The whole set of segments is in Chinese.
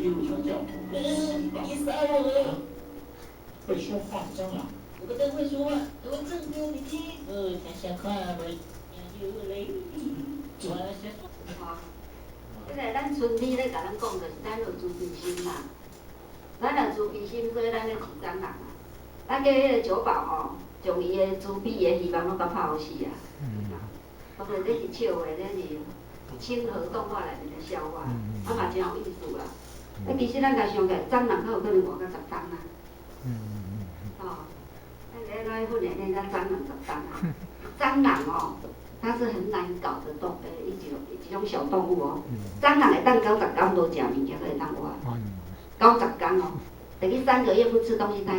比如说叫比赛了，会说话的蟑螂，我不但会说话，我正给你听，想快啊，我有嘞，我先。即个咱村里咧，甲咱讲就是咱有自卑心啦。咱有自卑心，所以咱咧治蟑螂啊。咱叫迄个酒保吼，将伊的自卑的希望拢甲抛死啊。当然，这是笑话，这是亲和动画内面的笑话，啊嘛真有意思啦。其实咱甲想起来，蟑螂较有可能活到10担啊。咱来训练那蟑螂10担啊。蟑螂哦，它是很难搞的一种小动物哦。蟑螂会当90天无食物件，都会当活。90天哦，等于3个月不吃东西，它还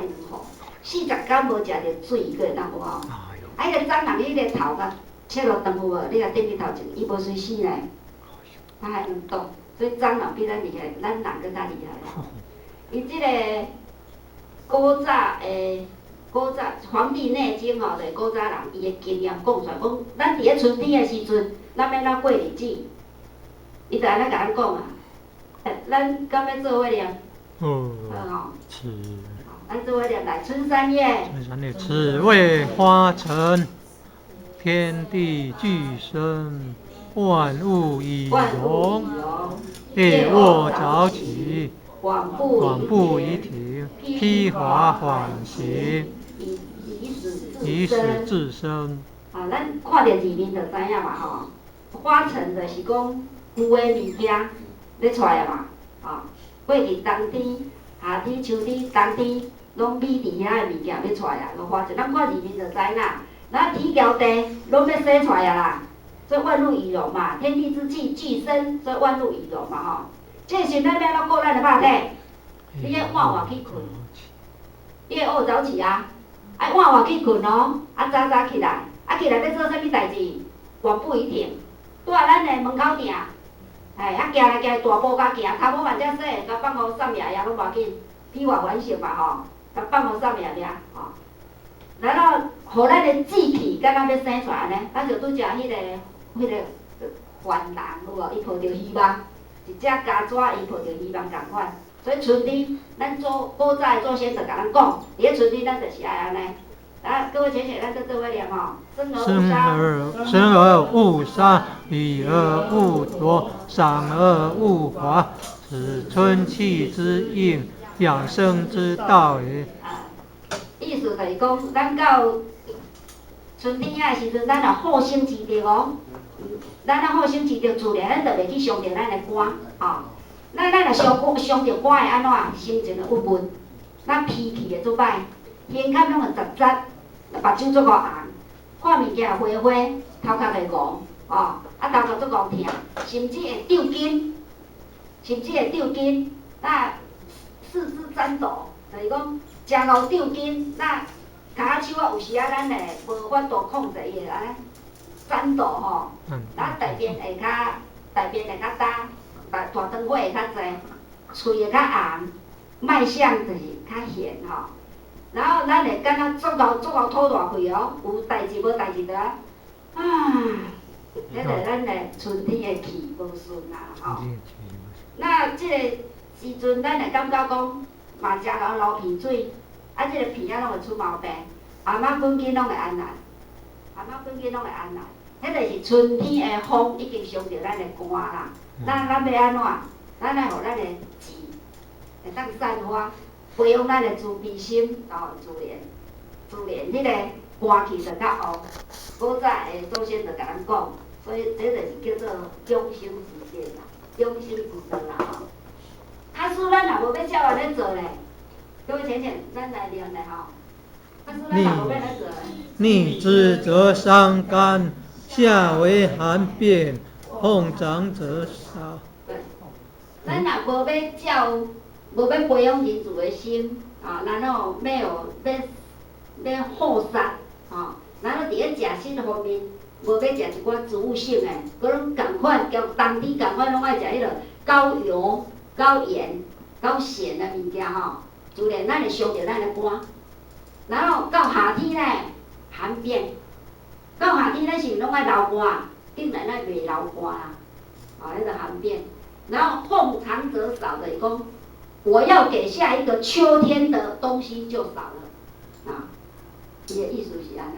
能活。40天无食着水，伊个会当活哦。啊，迄个蟑螂，迄个头甲切落长有无？你甲顶去头前，伊无随死呢，它还能动。所以蟑螂比咱厉害，咱人更较厉害。伊即个古早《黄帝内经》吼，就是古早人伊的经验讲出来，讲咱伫咧春天的时阵，咱要哪过日子，伊就安尼甲咱讲啊。咱敢要做伙念？好吼。是。咱做伙念来，春三月。春三月，此谓花城，天地俱生，万物以荣。夜卧早起，广布于庭，披华缓行，以使自生。咱看着字面就知影嘛吼。花城就是讲旧的物件咧出来嘛，过去冬天、夏天、秋天、冬天，拢米伫遐的物件要出来啊，就花城。咱看字面就知影，咱天桥地拢要生出来啊啦。所以万物以荣嘛，天地之气俱生，所以万物以荣嘛吼。这时咱要怎顾咱的肉体？你要晚晚去困，你要学早起啊，晚晚去困哦，早早起来，起来要做啥物代志？广布于庭，住在咱的门口埕，行来行大步甲行，头毛万只洗，甲放互扫掠拢无要紧，披华还行嘛吼，甲放互扫掠吼。然后，互咱的志气敢若要生出来安尼，咱就拄则迄个番人有无？伊抱着希望，一只家纸伊抱着希望共款。所以春天，咱古早的祖先就甲咱讲，伫咧春天咱就是爱安尼。来，各位同学，咱做伙念吼。生而勿杀，予而勿夺，赏而勿罚，此春气之应，养生之道也。意思就是讲，咱到春天仔的时阵，咱若好生之着哦。咱若好生之着，自然咱就袂去伤着咱的肝吼。咱若伤着肝会安怎？心情会郁闷，咱脾气会做歹，胸坎拢会杂杂，目睭做红，看物件会花花，头壳会戆头壳做戆疼，甚至会抽筋，那四肢颤抖，就是讲真够抽筋，那骹手有时咱会无法度控制伊安尼颤抖吼，咱大便会较干。大肠火会较济，喙会较红，脉象就是较悬吼。然后咱会感觉足够吐大气哦，有代志无代志就迄个咱的春天的气无顺啦吼。那即个时阵，咱会感觉讲嘛真够流鼻水，即个鼻拢会出毛病，阿妈本囡拢会安来，迄就是春天的风已经伤着咱的肝啦。咱要安怎？咱来互咱的志会当散发，培养咱的自卑心，自然迄个肝气就较旺。古早的祖先就甲咱讲，所以这就是叫做养生之道啦，养生之道啦吼。假使咱若无要照安尼做咧，各位浅浅，咱来念咧吼。假使咱若无要安尼做咧，逆之则伤肝，下为寒变，碰长则少。对，咱若无要照，无要培养人自的心然后要好杀然后伫咧食食方面，无要食一寡植物性的，佮拢共款，交冬天共款拢爱食迄落高油、高盐、高咸的物件自然咱会伤着咱的肝。然后到夏天呢，寒变，到夏天咱是拢爱流汗，竟然咱袂流汗啦，迄个寒变。然后奉长则少的讲，我要给下一个秋天的东西就少了啊。伊的意思是安尼。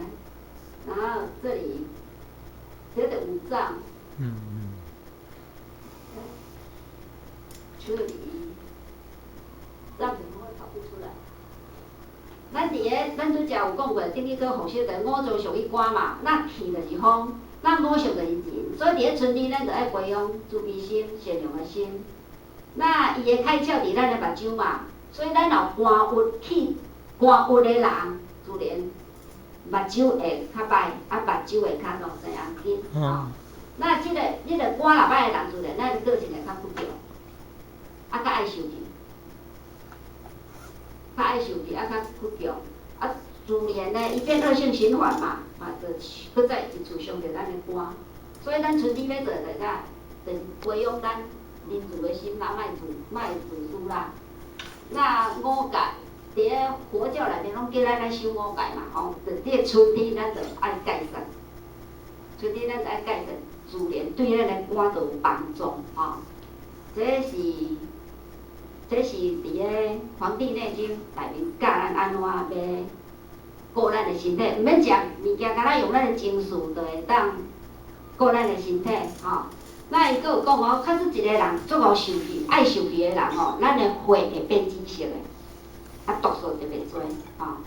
然后这里这个五脏，这里让怎么会跑不出来？咱伫个咱拄则有讲过，顶日个洪秀的五脏属于肝嘛，那气就是风，那五行就是人，所以伫个春天咱就爱培养慈悲心、善良的心。那伊的开窍伫咱的目睭嘛，所以咱若肝郁气肝郁的人，自然目睭会较歹，啊目睭会较容生红筋。那即个肝若歹的人，自然咱的个性会较倔强，啊较爱受气。较爱受气，啊较倔强，啊自然呢，伊变恶性循环嘛，就搁再一次伤着咱的肝。所以咱春天要做的啥，就是培养咱仁慈的心啦，卖自私啦。那五戒，伫个佛教内面拢叫咱来修五戒嘛，吼，就伫个春天咱就爱戒慎，春天咱就爱戒慎，自然对咱的肝就有帮助，吼。这是伫个《黄帝内经》内面教咱安怎要顾咱的身体，毋免食物件，敢若用咱的情绪就会当顾咱的身体，吼。那伊佫有讲哦，假使一个人足够受气、爱受气的人吼，咱的血会变紫色的，啊毒素特别多，吼。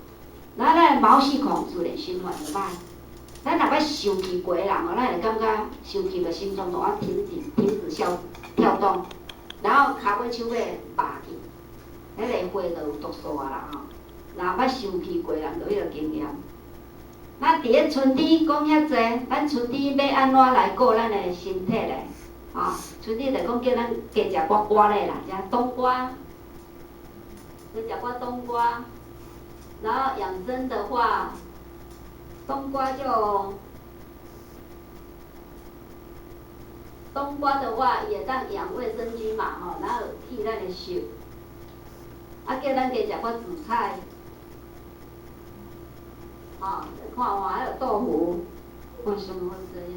那咱的毛细孔自然循环就歹。咱若要受气过的人吼，咱会感觉受气的心脏就要停止跳动。然后骹尾手尾拔去，迄个血就有毒素啊啦吼。若捌受气过人，就迄个经验。那伫个春天讲遐济，咱春天要安怎来顾咱的身体咧？吼，春天就讲叫咱加食寡瓜类啦，食冬瓜，加食寡冬瓜。然后养生的话，冬瓜的话，也当养卫生菌嘛，吼，然后替咱的手，啊，叫咱加食寡紫菜，哦，看哦，还有豆腐，为什么会这样？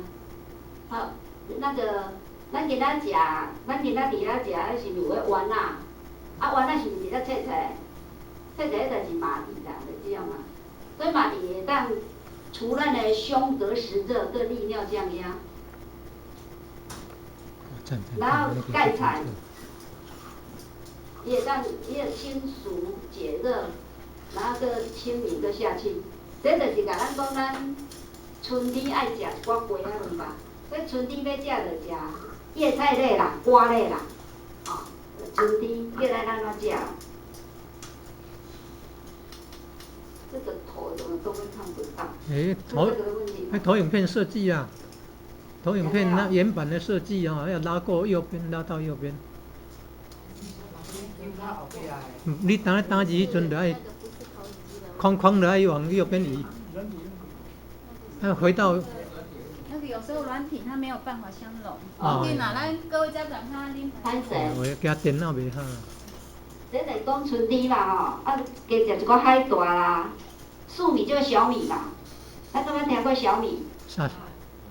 好，那个，咱今仔伫遐食，迄是有迄丸啊，啊丸啊是毋是咧切切？切切迄就是马蹄啦，就这样嘛。所以马蹄会当除咱的胸得实热，对利尿降压。然后盖菜，伊会清暑解热，然后个清明个下气。这就是甲咱讲，咱春天爱食一寡瓜仔卵吧。所以春天要食就食叶菜类啦、瓜类啦，哦，春天叫咱安怎食？这个头怎么都会看不到？投影片设计啊。投影片那原版的设计啊，要拉过右边，拉到右边。你打字迄阵就爱框就爱往右边移，那回到。那个有时候软体它没有办法相容。哦。哪咱各位家长看恁。歹势。我加电脑袂好。这是讲春天啦吼，啊加食一个海带啦，粟米就是小米嘛，咱敢捌听过小米？啥？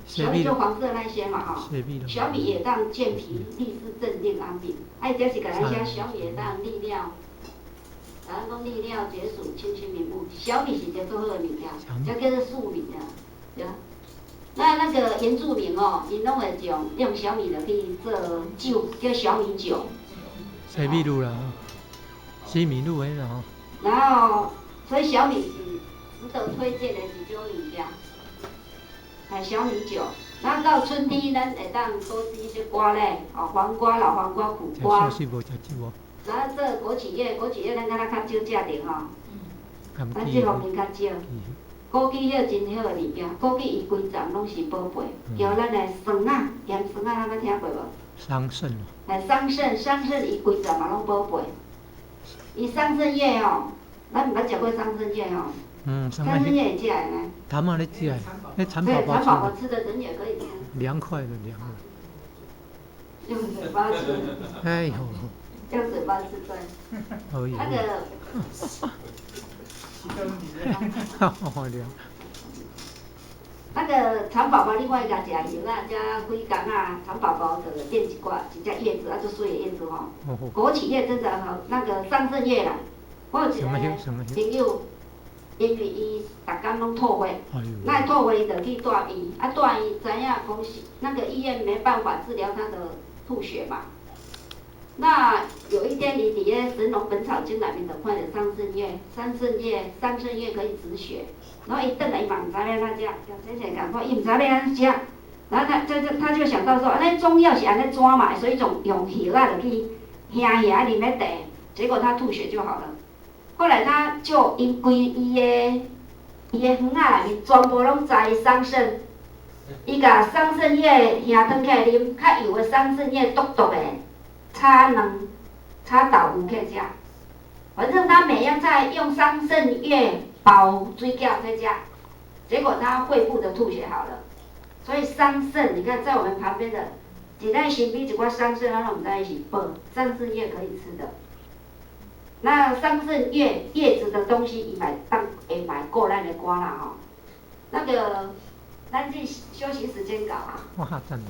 小米就黄色那些嘛哈，小米也当健脾利湿镇定安病，哎，就是甲咱写小米也当利尿，咱讲利尿解暑清虚明目，小米是一个做好的物件，这叫做粟米啊，对啊。那个原住民哦，因拢会用小米就去做酒，叫小米酒。西米露啦，西米露迄个吼。然后，所以小米是值得推荐的一种物件。小米酒，然后到春天，咱会当多吃一些瓜类，哦，黄瓜、老黄瓜、苦瓜。然后这枸杞叶咱敢若较少食着吼，咱这方面较少。枸杞叶真好的物件，枸杞伊规站拢是宝贝，叫咱的酸啊，盐酸啊，咱捌听过无？桑葚。桑葚伊规站嘛拢宝贝。伊桑葚叶哦，咱毋捌食过桑葚叶哦。桑葚叶会食的呢。他们咧食，那蚕宝宝蚕宝宝吃的人也可以吃。凉快的凉。用嘴巴吃。哎呦。用嘴巴吃对。可以。那个。好凉。那个蚕宝宝，另外甲食叶啊，加几工啊，蚕宝宝就变一挂，一只叶子啊，足水的叶子吼。枸杞叶真的好，那个桑葚叶啦，我有一个朋友，因为伊逐工拢吐血，那吐血伊就去大医，啊大医知影讲是那个医院没办法治疗他的吐血嘛。那有一天，伊伫咧《神农本草经》内面就看到桑葚叶可以止血。然后伊转来，伊嘛毋知要哪食，先生讲说伊毋知要安怎食，然后他就想到说，安尼中药是安尼怎嘛，所以用叶啊就去兄啉咧茶，结果他吐血就好了。后来他就因规伊的园仔内面全部拢栽桑葚，伊甲桑葚叶兄转起来啉，较油的桑葚叶毒的，炒卵、炒豆腐去食。反正他每样菜用桑葚叶包水饺在吃，结果他肺部的吐血好了。所以桑葚，你看在我们旁边的，一袋身边一块桑葚，咱拢唔知伊是饭，桑葚叶可以吃的。那桑葚叶子的东西，伊买会买够咱的瓜啦吼。那个，咱去休息时间搞啊。哇，真的。